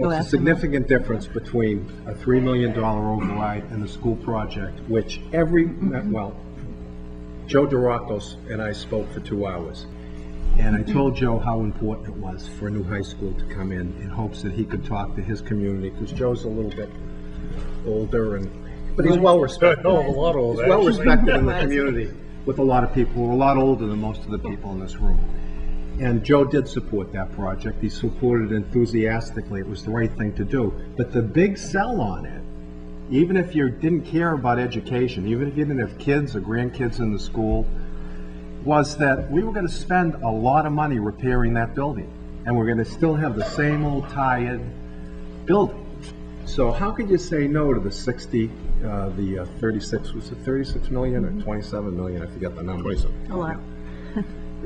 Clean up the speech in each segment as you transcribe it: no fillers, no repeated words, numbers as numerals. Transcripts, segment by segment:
Well, it's a significant difference between a $3 million override and the school project, which well, Joe DeRocos and I spoke for 2 hours. And I told Joe how important it was for a new high school to come in hopes that he could talk to his community, because Joe's a little bit older, but he's well respected. No, a lot older. He's well respected in the community with a lot of people who are a lot older than most of the people in this room. And Joe did support that project. He supported it enthusiastically. It was the right thing to do. But the big sell on it, even if you didn't care about education, even if you didn't have kids or grandkids in the school, was that we were going to spend a lot of money repairing that building. And we're going to still have the same old tired building. So how could you say no to the 36, was it 36 million or 27 million? I forget the number. A lot.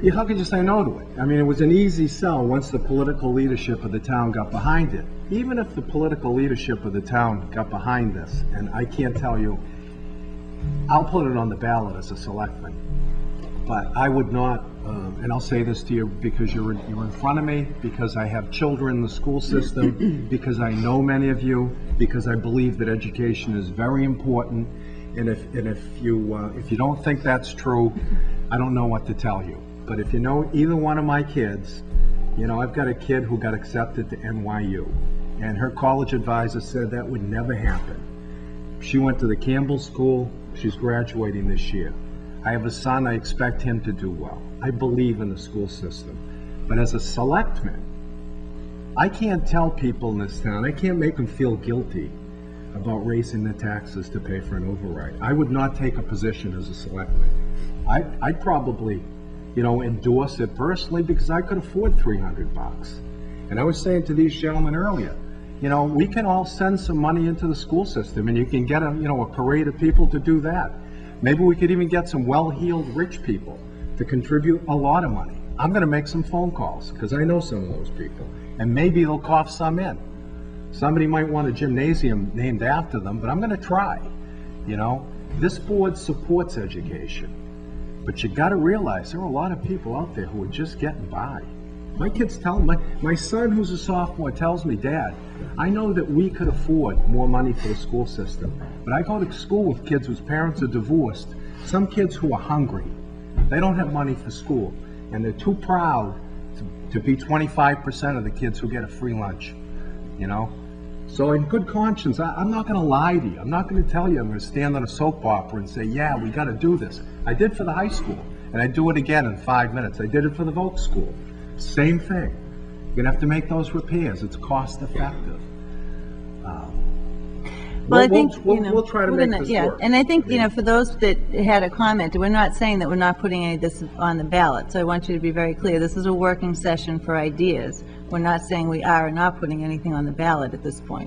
Yeah, how could you say no to it? I mean, it was an easy sell once the political leadership of the town got behind it. Even if the political leadership of the town got behind this, and I can't tell you, I'll put it on the ballot as a selectman, but I would not, and I'll say this to you because you're in front of me, because I have children in the school system, because I know many of you, because I believe that education is very important, and if you don't think that's true, I don't know what to tell you. But if you know either one of my kids, you know, I've got a kid who got accepted to NYU, and her college advisor said that would never happen. She went to the Campbell School. She's graduating this year. I have a son. I expect him to do well. I believe in the school system. But as a selectman, I can't tell people in this town, I can't make them feel guilty about raising the taxes to pay for an override. I would not take a position as a selectman. I'd probably, you know, endorse it personally because I could afford $300. And I was saying to these gentlemen earlier, you know, we can all send some money into the school system, and you can get a parade of people to do that. Maybe we could even get some well-heeled rich people to contribute a lot of money. I'm going to make some phone calls because I know some of those people, and maybe they'll cough some in. Somebody might want a gymnasium named after them, but I'm going to try. You know, this board supports education. But you got to realize there are a lot of people out there who are just getting by. My kids tell me, my son who's a sophomore tells me, Dad, I know that we could afford more money for the school system, but I go to school with kids whose parents are divorced, some kids who are hungry. They don't have money for school, and they're too proud to be 25% of the kids who get a free lunch, you know? So in good conscience, I'm not going to lie to you. I'm not going to tell you I'm going to stand on a soap opera and say, yeah, we got to do this. I did for the high school, and I do it again in 5 minutes. I did it for the Volk School. Same thing. You're going to have to make those repairs. It's cost effective. Well, I think, we'll try to make this work. And I think, for those that had a comment, we're not saying that we're not putting any of this on the ballot. So I want you to be very clear. This is a working session for ideas. We're not saying we are or not putting anything on the ballot at this point.